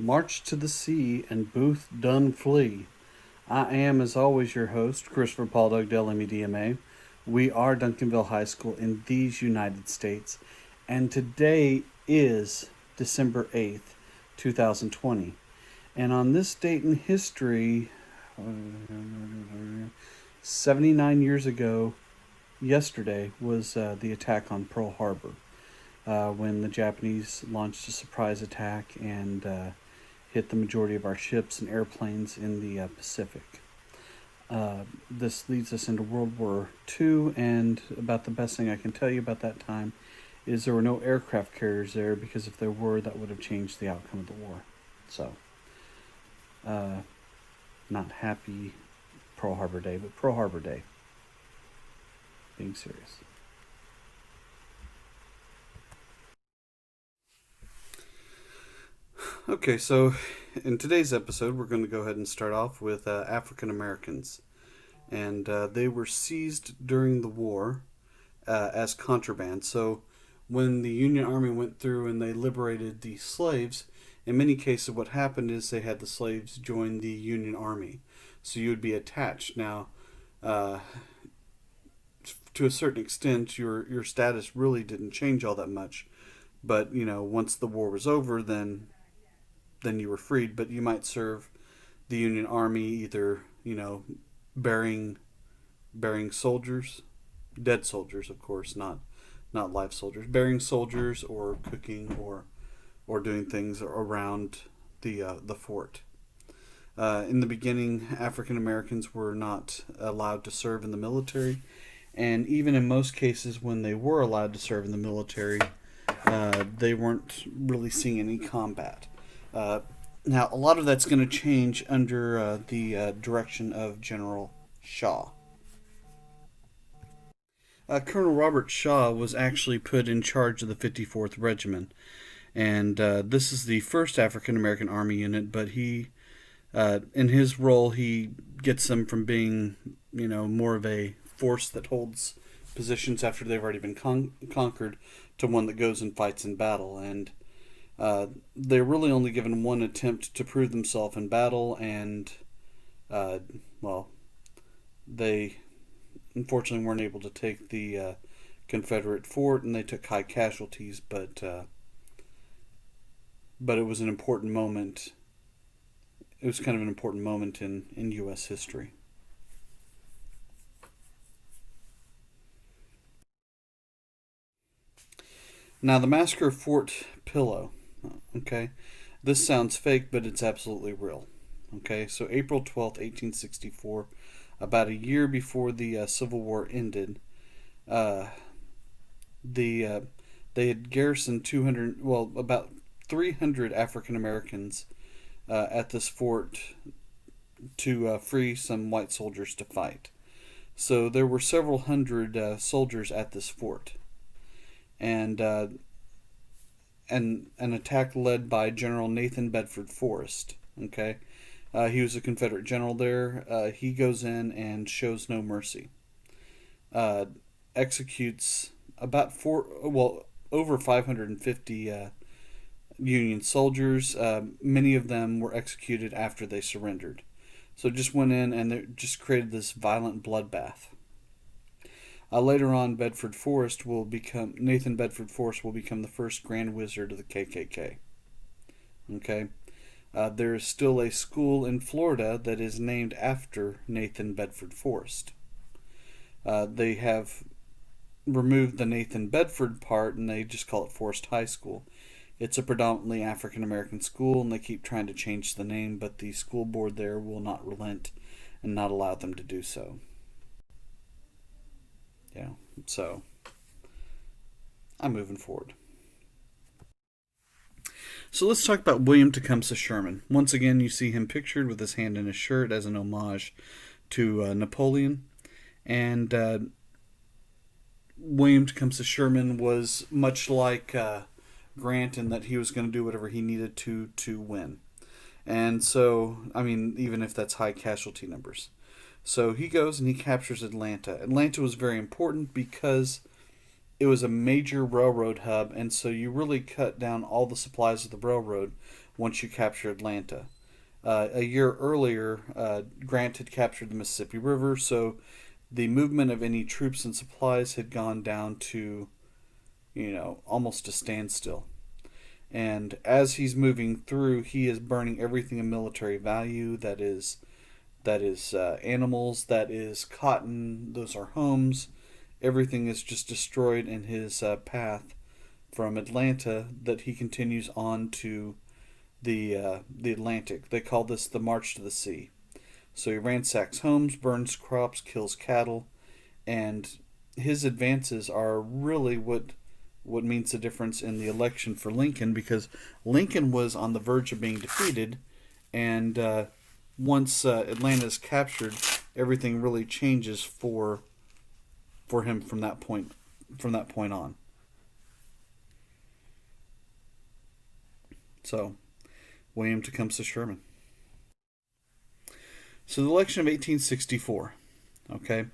March to the Sea and Booth Done Flea. I am, as always, your host, Christopher Paul Dugdale, MEDMA. We are Duncanville High School in these United States, and today is December 8th, 2020. And on this date in history, 79 years ago, yesterday, was the attack on Pearl Harbor, when the Japanese launched a surprise attack and hit the majority of our ships and airplanes in the Pacific. This leads us into World War II, and about the best thing I can tell you about that time is there were no aircraft carriers there, because if there were, that would have changed the outcome of the war. So, not happy Pearl Harbor Day, but Pearl Harbor Day. Being serious. Okay, so in today's episode, we're going to go ahead and start off with African Americans. And they were seized during the war as contraband. So when the Union Army went through and they liberated the slaves, in many cases what happened is they had the slaves join the Union Army. So you would be attached. Now, to a certain extent, your status really didn't change all that much. But, once the war was over, then you were freed. But you might serve the Union Army either, burying soldiers, dead soldiers, of course, not live soldiers, burying soldiers, or cooking, or doing things around the fort. In the beginning, African Americans were not allowed to serve in the military, and even in most cases, when they were allowed to serve in the military, they weren't really seeing any combat. Now, a lot of that's going to change under the direction of General Shaw. Colonel Robert Shaw was actually put in charge of the 54th Regiment, and this is the first African American Army unit, but he, in his role, he gets them from being, more of a force that holds positions after they've already been conquered to one that goes and fights in battle. And they're really only given one attempt to prove themselves in battle, and, they unfortunately weren't able to take the Confederate fort, and they took high casualties, but it was an important moment. It was kind of an important moment in U.S. history. Now, the massacre of Fort Pillow. Okay, this sounds fake, but it's absolutely real. Okay, so April 12th, 1864, about a year before the Civil War ended, the they had garrisoned about 300 African Americans at this fort to free some white soldiers to fight. So there were several hundred soldiers at this fort, and an attack led by General Nathan Bedford Forrest. Okay, he was a Confederate general there. He goes in and shows no mercy. Executes over 550 Union soldiers. Many of them were executed after they surrendered. So just went in and they just created this violent bloodbath. Later on, Nathan Bedford Forrest will become the first Grand Wizard of the KKK. Okay, there is still a school in Florida that is named after Nathan Bedford Forrest. They have removed the Nathan Bedford part, and they just call it Forrest High School. It's a predominantly African American school, and they keep trying to change the name, but the school board there will not relent and not allow them to do so. Yeah, so I'm moving forward. So let's talk about William Tecumseh Sherman. Once again, you see him pictured with his hand in his shirt as an homage to Napoleon. And William Tecumseh Sherman was much like Grant in that he was going to do whatever he needed to win. And so, even if that's high casualty numbers. So he goes and he captures Atlanta. Atlanta was very important because it was a major railroad hub, and so you really cut down all the supplies of the railroad once you captured Atlanta. A year earlier, Grant had captured the Mississippi River, so the movement of any troops and supplies had gone down to, almost a standstill. And as he's moving through, he is burning everything of military value. That is animals. That is cotton. Those are homes. Everything is just destroyed in his path from Atlanta. That he continues on to the Atlantic. They call this the March to the Sea. So he ransacks homes, burns crops, kills cattle, and his advances are really what means the difference in the election for Lincoln, because Lincoln was on the verge of being defeated, and once Atlanta is captured, everything really changes for him from that point on. So, William Tecumseh Sherman. So the election of 1864. Okay,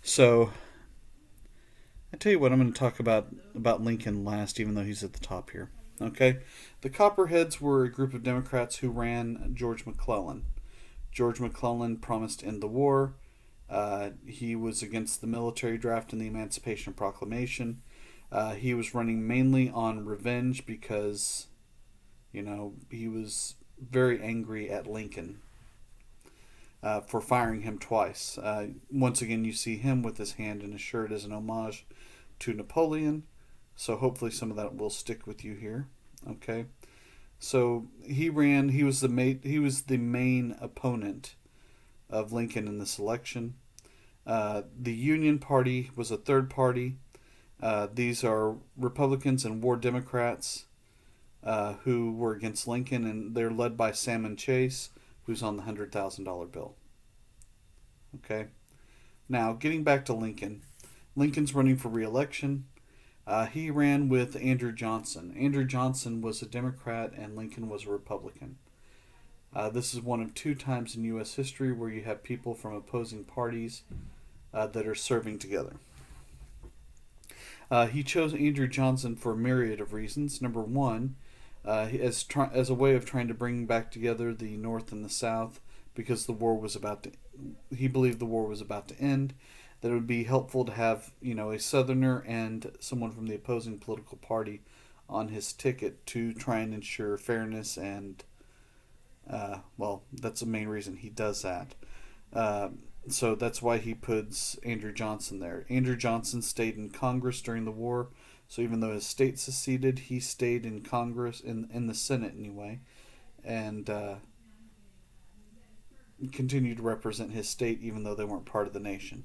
so I tell you what, I'm going to talk about Lincoln last, even though he's at the top here. Okay, the Copperheads were a group of Democrats who ran George McClellan. George McClellan promised to end the war. He was against the military draft and the Emancipation Proclamation. He was running mainly on revenge because, he was very angry at Lincoln for firing him twice. Once again, you see him with his hand in his shirt as an homage to Napoleon. So hopefully some of that will stick with you here. Okay. So he ran. He was the main opponent of Lincoln in this election. The Union Party was a third party. These are Republicans and War Democrats who were against Lincoln, and they're led by Salmon Chase, who's on the $100,000 bill. Okay. Now, getting back to Lincoln. Lincoln's running for re-election. He ran with Andrew Johnson. Andrew Johnson was a Democrat and Lincoln was a Republican. This is one of two times in U.S. history where you have people from opposing parties that are serving together. He chose Andrew Johnson for a myriad of reasons. Number one, as a way of trying to bring back together the North and the South, because he believed the war was about to end. That it would be helpful to have, a Southerner and someone from the opposing political party on his ticket to try and ensure fairness, and, that's the main reason he does that. So that's why he puts Andrew Johnson there. Andrew Johnson stayed in Congress during the war, so even though his state seceded, he stayed in Congress, in the Senate anyway, and continued to represent his state even though they weren't part of the nation.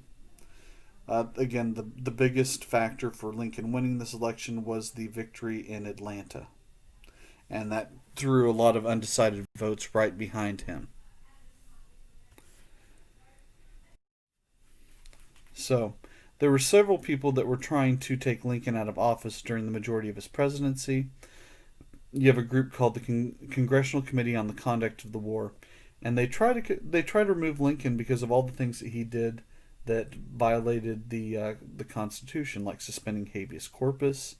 Again, the biggest factor for Lincoln winning this election was the victory in Atlanta. And that threw a lot of undecided votes right behind him. So, there were several people that were trying to take Lincoln out of office during the majority of his presidency. You have a group called the Congressional Committee on the Conduct of the War, and they try to remove Lincoln because of all the things that he did that violated the Constitution, like suspending habeas corpus.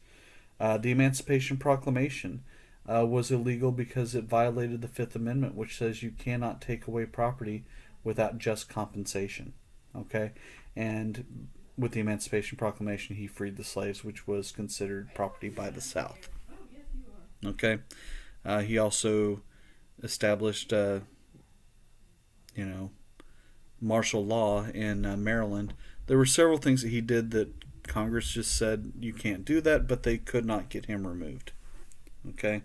The Emancipation Proclamation was illegal because it violated the Fifth Amendment, which says you cannot take away property without just compensation. Okay, and with the Emancipation Proclamation, he freed the slaves, which was considered property by the South. Okay, he also established, martial law in Maryland. There were several things that he did that Congress just said you can't do that, but they could not get him removed. Okay,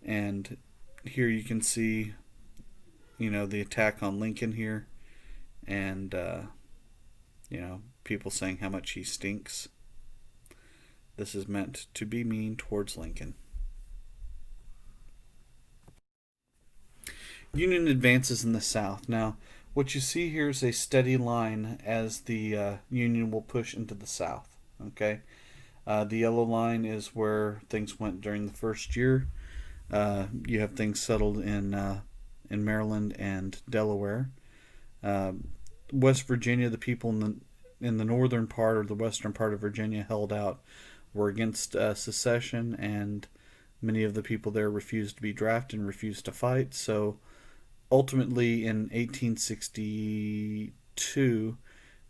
and here you can see, the attack on Lincoln here, and people saying how much he stinks. This is meant to be mean towards Lincoln. Union advances in the South. Now, what you see here is a steady line as the Union will push into the South. Okay, the yellow line is where things went during the first year. You have things settled in Maryland and Delaware. West Virginia, the people in the northern part or the western part of Virginia held out were against secession, and many of the people there refused to be drafted and refused to fight. So ultimately, in 1862,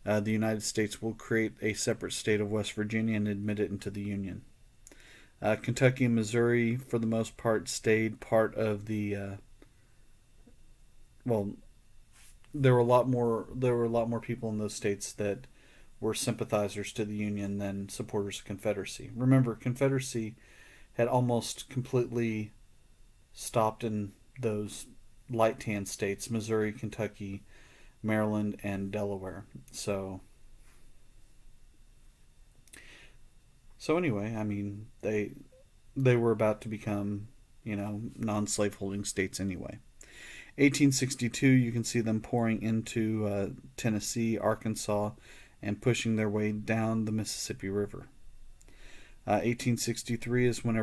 the United States will create a separate state of West Virginia and admit it into the Union. Kentucky and Missouri, for the most part, stayed part of the. Well, there were a lot more. There were a lot more people in those states that were sympathizers to the Union than supporters of Confederacy. Remember, Confederacy had almost completely stopped in those light tan states: Missouri, Kentucky, Maryland, and Delaware. So anyway, I mean, they were about to become, non-slave holding states anyway. 1862, you can see them pouring into Tennessee, Arkansas, and pushing their way down the Mississippi River. 1863 is when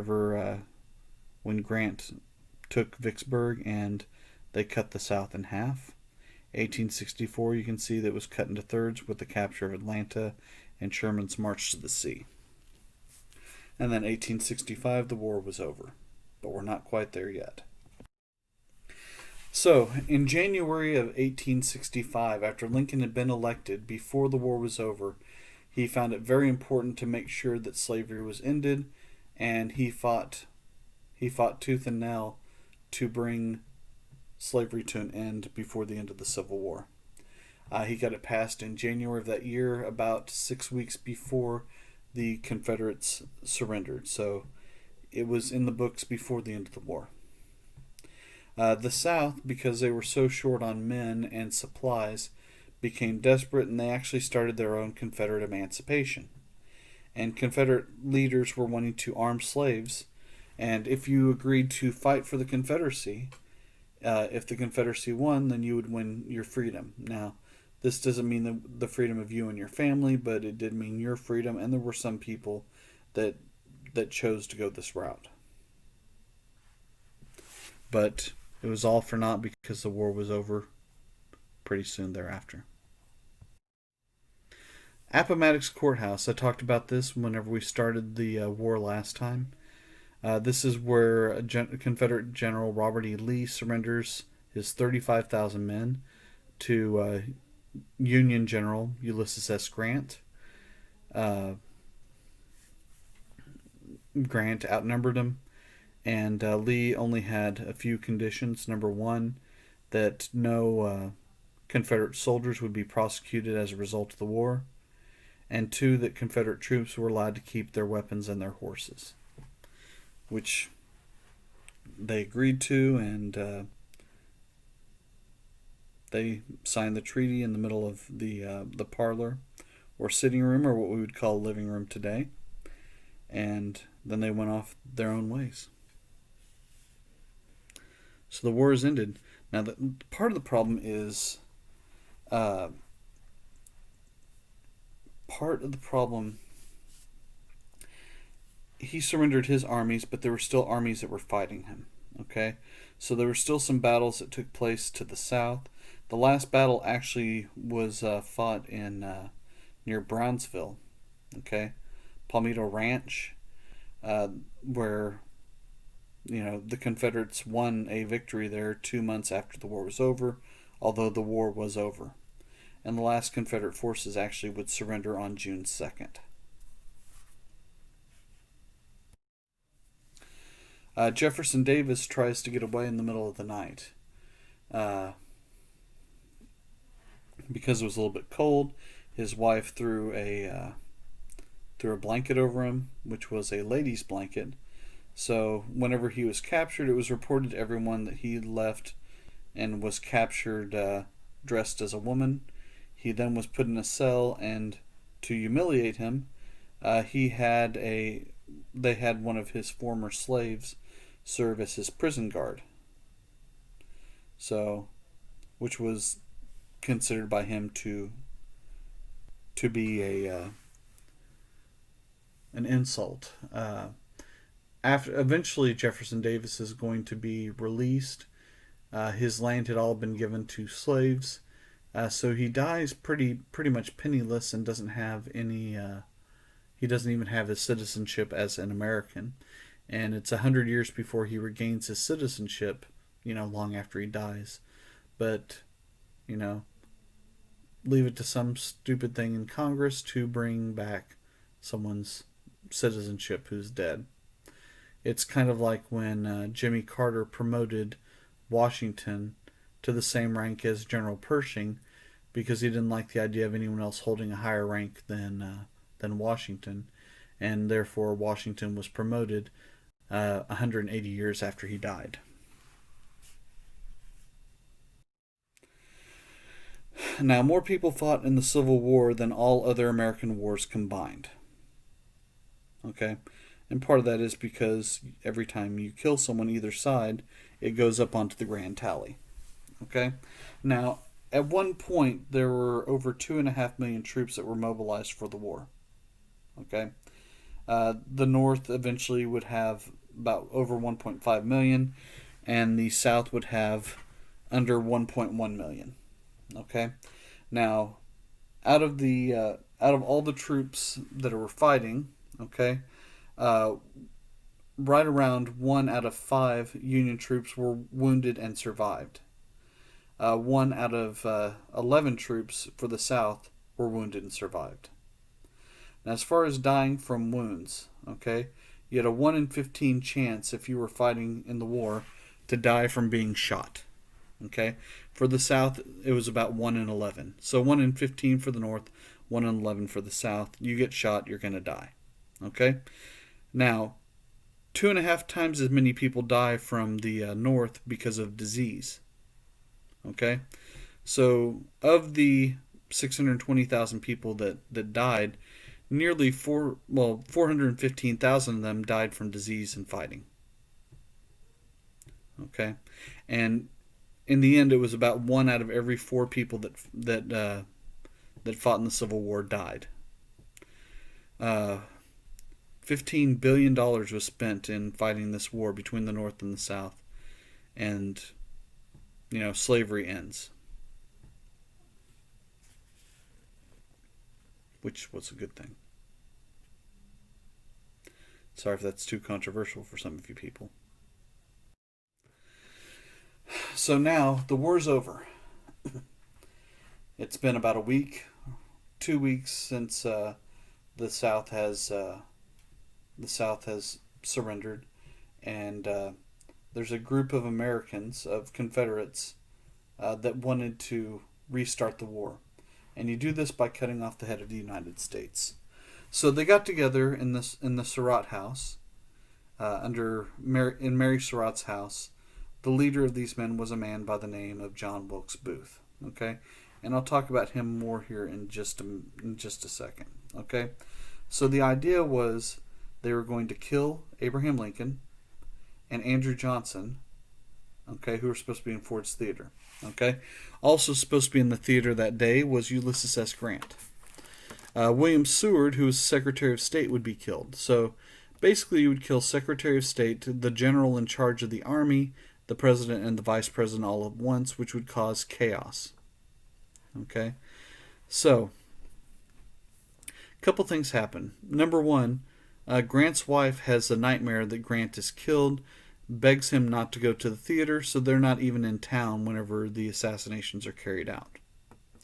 Grant took Vicksburg and they cut the South in half. 1864, you can see that was cut into thirds with the capture of Atlanta and Sherman's march to the sea. And then 1865, the war was over. But we're not quite there yet. So, in January of 1865, after Lincoln had been elected, before the war was over, he found it very important to make sure that slavery was ended, and he fought tooth and nail to bring slavery to an end before the end of the Civil War. He got it passed in January of that year, about 6 weeks before the Confederates surrendered. So it was in the books before the end of the war. The South, because they were so short on men and supplies, became desperate, and they actually started their own Confederate emancipation. And Confederate leaders were wanting to arm slaves, and if you agreed to fight for the Confederacy, if the Confederacy won, then you would win your freedom. Now, this doesn't mean the freedom of you and your family, but it did mean your freedom, and there were some people that chose to go this route. But it was all for naught because the war was over pretty soon thereafter. Appomattox Courthouse. I talked about this whenever we started the war last time. This is where Confederate General Robert E. Lee surrenders his 35,000 men to Union General Ulysses S. Grant. Grant outnumbered him, and Lee only had a few conditions. Number one, that no Confederate soldiers would be prosecuted as a result of the war, and two, that Confederate troops were allowed to keep their weapons and their horses, which they agreed to, and they signed the treaty in the middle of the parlor or sitting room, or what we would call living room today, and then they went off their own ways. So the war is ended. Now, part of the problem is he surrendered his armies, but there were still armies that were fighting him. Okay, so there were still some battles that took place to the south. The last battle actually was fought in near Brownsville. Okay, Palmito Ranch, where the Confederates won a victory there 2 months after the war was over, although the war was over. And the last Confederate forces actually would surrender on June 2nd. Jefferson Davis tries to get away in the middle of the night. Because it was a little bit cold, his wife threw a blanket over him, which was a lady's blanket. So whenever he was captured, it was reported to everyone that he left and was captured dressed as a woman. He then was put in a cell, and to humiliate him, they had one of his former slaves serve as his prison guard. So, which was considered by him to be an insult. Eventually Jefferson Davis is going to be released. His land had all been given to slaves. So he dies pretty much penniless and doesn't have any. He doesn't even have his citizenship as an American, and it's 100 years before he regains his citizenship. Long after he dies, but you know, leave it to some stupid thing in Congress to bring back someone's citizenship who's dead. It's kind of like when Jimmy Carter promoted Washington to the same rank as General Pershing because he didn't like the idea of anyone else holding a higher rank than Washington, and therefore Washington was promoted 180 years after he died. Now, more people fought in the Civil War than all other American wars combined. Okay? And part of that is because every time you kill someone either side, it goes up onto the grand tally. Okay? Now, at one point, there were over 2.5 million troops that were mobilized for the war. Okay? The North eventually would have about over 1.5 million, and the South would have under 1.1 million. Okay? Now, out of all the troops that were fighting, okay, right around 1 out of 5 Union troops were wounded and survived. 1 out of 11 troops for the South were wounded and survived. Now, as far as dying from wounds, okay, you had a 1 in 15 chance if you were fighting in the war to die from being shot. Okay, for the South, it was about 1 in 11. So 1 in 15 for the North, 1 in 11 for the South. You get shot, you're going to die. Okay, now 2.5 times as many people die from the North because of disease. Okay, so of the 620,000 people that died, nearly 415,000 of them died from disease and fighting. Okay, and in the end, it was about 1 out of every 4 people that fought in the Civil War died. $15 billion was spent in fighting this war between the North and the South, and slavery ends, which was a good thing. Sorry if that's too controversial for some of you people. So now the war's over. It's been about a week, 2 weeks since the South has surrendered, and there's a group of Americans, of Confederates, that wanted to restart the war, and you do this by cutting off the head of the United States. So they got together in the Surratt house, in Mary Surratt's house. The leader of these men was a man by the name of John Wilkes Booth. Okay, and I'll talk about him more here in just a second. Okay, so the idea was they were going to kill Abraham Lincoln and Andrew Johnson. Okay, who were supposed to be in Ford's Theater. Okay, also supposed to be in the theater that day was Ulysses S. Grant. William Seward, who was Secretary of State, would be killed. So basically, you would kill Secretary of State, the general in charge of the army, the president and the vice president all at once, which would cause chaos. Okay? So, a couple things happen. Number one, Grant's wife has a nightmare that Grant is killed, begs him not to go to the theater, so they're not even in town whenever the assassinations are carried out.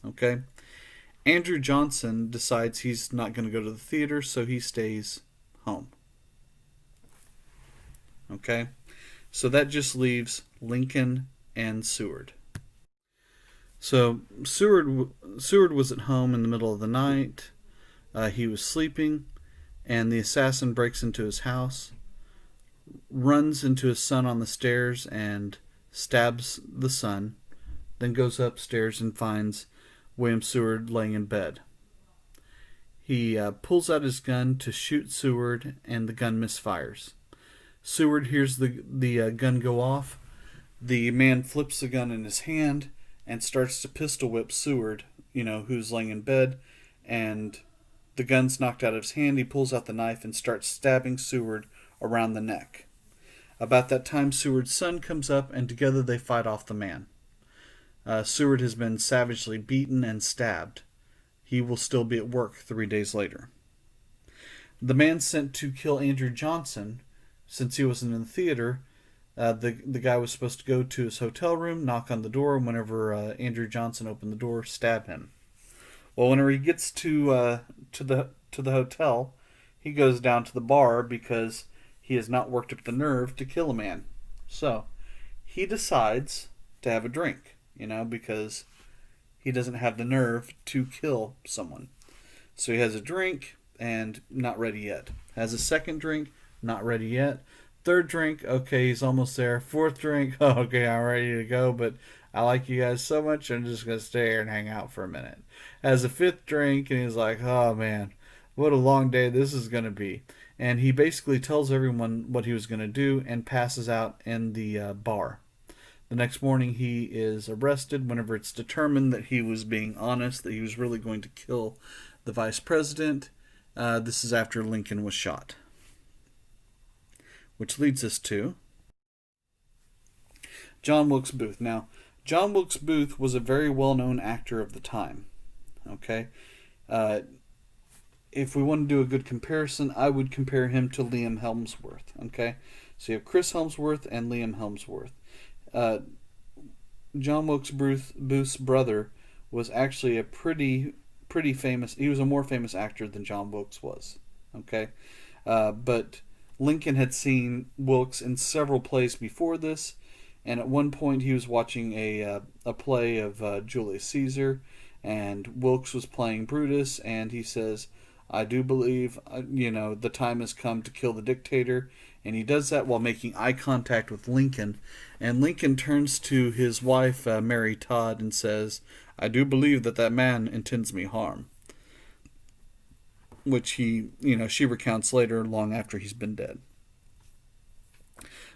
Okay? Andrew Johnson decides he's not going to go to the theater, so he stays home. Okay? So that just leaves Lincoln and Seward. So Seward was at home in the middle of the night. He was sleeping, and the assassin breaks into his house, runs into his son on the stairs and stabs the son, then goes upstairs and finds William Seward laying in bed. He pulls out his gun to shoot Seward, and the gun misfires. Seward hears the gun go off. The man flips the gun in his hand and starts to pistol whip Seward, who's laying in bed, and the gun's knocked out of his hand. He pulls out the knife and starts stabbing Seward around the neck. About that time, Seward's son comes up, and together they fight off the man. Seward has been savagely beaten and stabbed. He will still be at work 3 days later. The man sent to kill Andrew Johnson, since he wasn't in the theater, the guy was supposed to go to his hotel room, knock on the door, and whenever Andrew Johnson opened the door, stab him. Well, whenever he gets to the hotel, he goes down to the bar because he has not worked up the nerve to kill a man. So he decides to have a drink, because he doesn't have the nerve to kill someone. So he has a drink and not ready yet. Has a second drink, not ready yet. Third drink, okay, he's almost there. Fourth drink, oh, okay, I'm ready to go, but I like you guys so much, I'm just going to stay here and hang out for a minute. Has a fifth drink, and he's like, oh man, what a long day this is going to be. And he basically tells everyone what he was going to do and passes out in the bar. The next morning, he is arrested whenever it's determined that he was being honest, that he was really going to kill the vice president. This is after Lincoln was shot. Which leads us to John Wilkes Booth. Now, John Wilkes Booth was a very well-known actor of the time. Okay? If we want to do a good comparison, I would compare him to Liam Hemsworth. Okay? So you have Chris Hemsworth and Liam Hemsworth. John Wilkes Booth's brother was actually a pretty famous. He was a more famous actor than John Wilkes was. Okay? But Lincoln had seen Wilkes in several plays before this, and at one point he was watching a play of Julius Caesar, and Wilkes was playing Brutus, and he says, I do believe, the time has come to kill the dictator, and he does that while making eye contact with Lincoln, and Lincoln turns to his wife, Mary Todd, and says, I do believe that man intends me harm. Which she recounts later, long after he's been dead.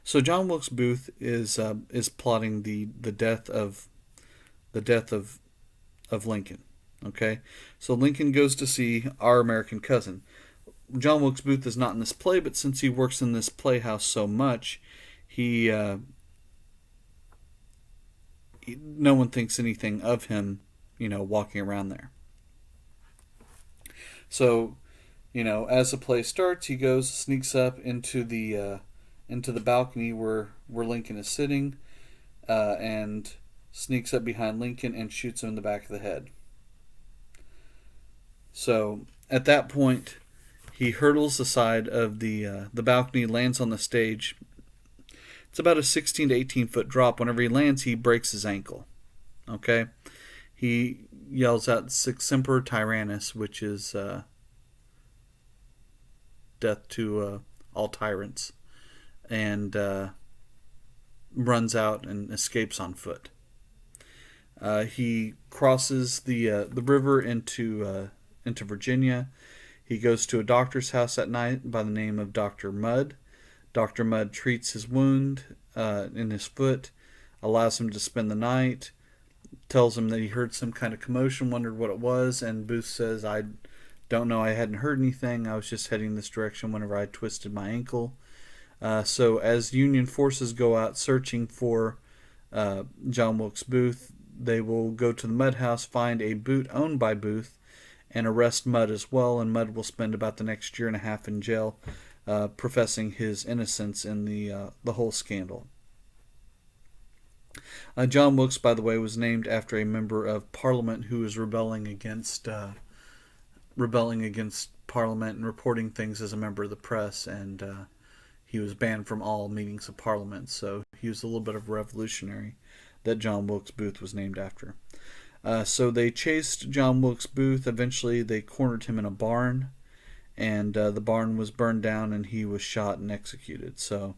So John Wilkes Booth is plotting the death of Lincoln. Okay, so Lincoln goes to see Our American Cousin. John Wilkes Booth is not in this play, but since he works in this playhouse so much, no one thinks anything of him, walking around there. So, as the play starts, he sneaks up into the balcony where Lincoln is sitting, and sneaks up behind Lincoln and shoots him in the back of the head. So at that point, he hurdles the side of the balcony, lands on the stage. It's about a 16 to 18 foot drop. Whenever he lands, he breaks his ankle. Okay, he yells out "Sic Semper Tyrannis," which is death to all tyrants, and runs out and escapes on foot. He crosses the river into Virginia. He goes to a doctor's house at night by the name of Dr. Mudd. Dr. Mudd treats his wound in his foot, allows him to spend the night, tells him that he heard some kind of commotion, wondered what it was, and Booth says, I don't know, I hadn't heard anything, I was just heading this direction whenever I twisted my ankle. So as Union forces go out searching for John Wilkes Booth, they will go to the Mudd house, find a boot owned by Booth, and arrest Mudd as well, and Mudd will spend about the next year and a half in jail, professing his innocence in the whole scandal. John Wilkes, by the way, was named after a member of Parliament who was rebelling against Parliament and reporting things as a member of the press, and he was banned from all meetings of Parliament. So he was a little bit of a revolutionary that John Wilkes Booth was named after. So they chased John Wilkes Booth. Eventually, they cornered him in a barn, and the barn was burned down, and he was shot and executed. So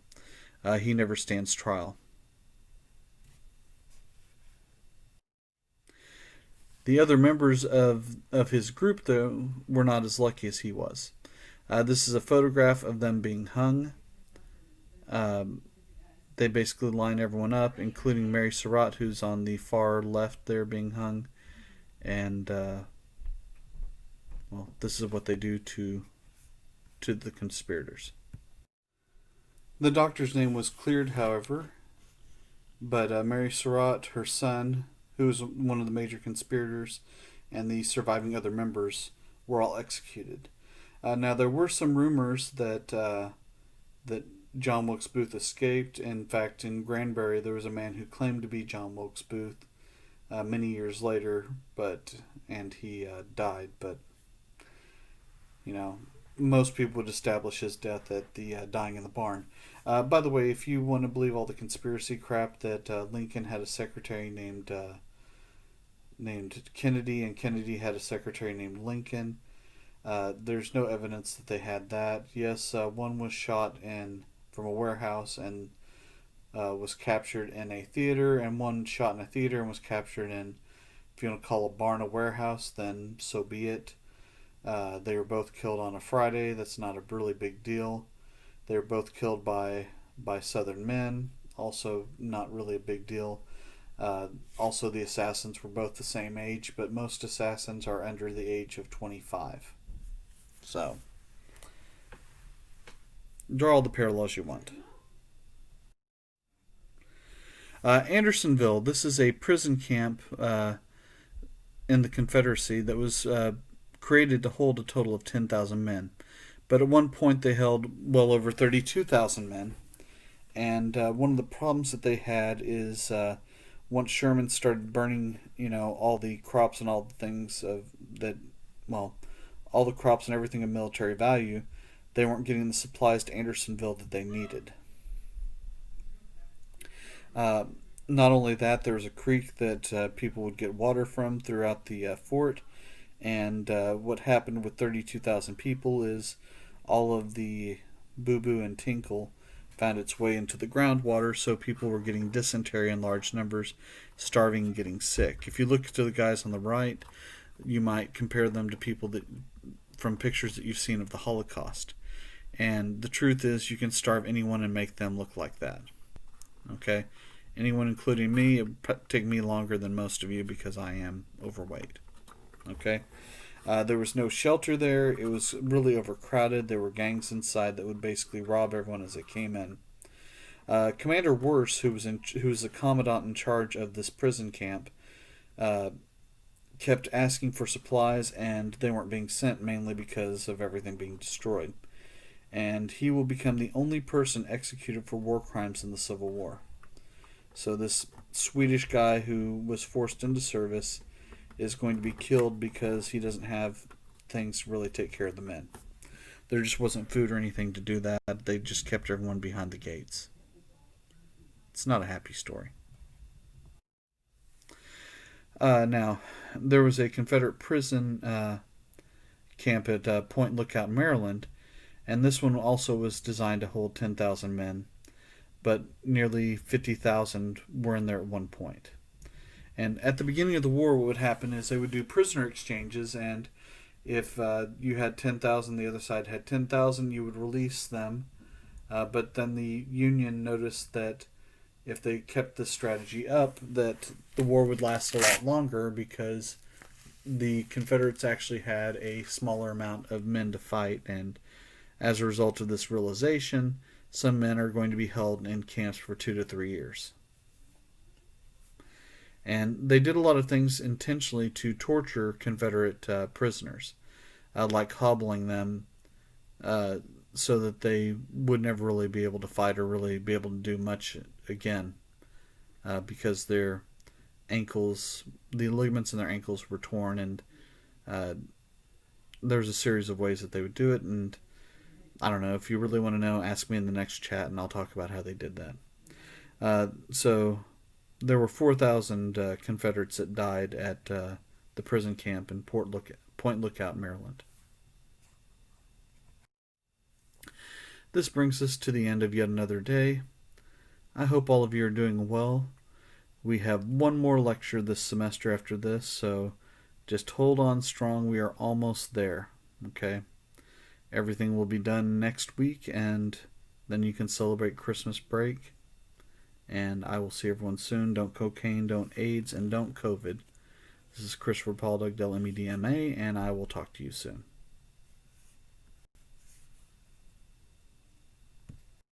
he never stands trial. The other members of his group, though, were not as lucky as he was. This is a photograph of them being hung. They basically line everyone up, including Mary Surratt, who's on the far left there being hung. And, well, this is what they do to the conspirators. The doctor's name was cleared, however, but Mary Surratt, her son, who was one of the major conspirators, and the surviving other members were all executed. Now there were some rumors that John Wilkes Booth escaped. In fact, in Granbury, there was a man who claimed to be John Wilkes Booth many years later, and he died. But you know, most people would establish his death at the dying in the barn. By the way, if you want to believe all the conspiracy crap that Lincoln had a secretary named Kennedy, and Kennedy had a secretary named Lincoln, there's no evidence that they had that. Yes, one was shot from a warehouse and was captured in a theater, and one shot in a theater and was captured in, if you want to call a barn a warehouse, then so be it. They were both killed on a Friday. That's not a really big deal. They were both killed by Southern men. Also, not really a big deal. Also, the assassins were both the same age, but most assassins are under the age of 25. So, draw all the parallels you want. Andersonville. This is a prison camp in the Confederacy that was created to hold a total of 10,000 men. But at one point they held well over 32,000 men. And one of the problems that they had is once Sherman started burning, all the crops and all the things all the crops and everything of military value, they weren't getting the supplies to Andersonville that they needed. Not only that, there was a creek that people would get water from throughout the fort. And what happened with 32,000 people is all of the boo-boo and tinkle found its way into the groundwater, so people were getting dysentery in large numbers, starving and getting sick. If you look to the guys on the right, you might compare them to people from pictures that you've seen of the Holocaust. And the truth is, you can starve anyone and make them look like that. Okay? Anyone, including me, it would take me longer than most of you because I am overweight. Okay? There was no shelter there. It was really overcrowded. There were gangs inside that would basically rob everyone as they came in. Commander Worse, who was the commandant in charge of this prison camp, kept asking for supplies, and they weren't being sent, mainly because of everything being destroyed. And he will become the only person executed for war crimes in the Civil War. So this Swedish guy who was forced into service is going to be killed because he doesn't have things to really take care of the men. There just wasn't food or anything to do that. They just kept everyone behind the gates. It's not a happy story. Now, there was a Confederate prison camp at Point Lookout, Maryland, and this one also was designed to hold 10,000 men, but nearly 50,000 were in there at one point. And at the beginning of the war, what would happen is they would do prisoner exchanges, and if you had 10,000, the other side had 10,000, you would release them. But then the Union noticed that if they kept this strategy up, that the war would last a lot longer because the Confederates actually had a smaller amount of men to fight, and as a result of this realization, some men are going to be held in camps for 2 to 3 years. And they did a lot of things intentionally to torture Confederate prisoners, like hobbling them so that they would never really be able to fight or really be able to do much again because their ankles, the ligaments in their ankles were torn, and there was a series of ways that they would do it. And I don't know, if you really want to know, ask me in the next chat and I'll talk about how they did that. So there were 4,000 Confederates that died at the prison camp in Point Lookout, Maryland. This brings us to the end of yet another day. I hope all of you are doing well. We have one more lecture this semester after this, so just hold on strong. We are almost there, okay? Everything will be done next week, and then you can celebrate Christmas break. And I will see everyone soon. Don't cocaine, don't AIDS, and don't COVID. This is Christopher Paul Dugdale, MEDMA, and I will talk to you soon.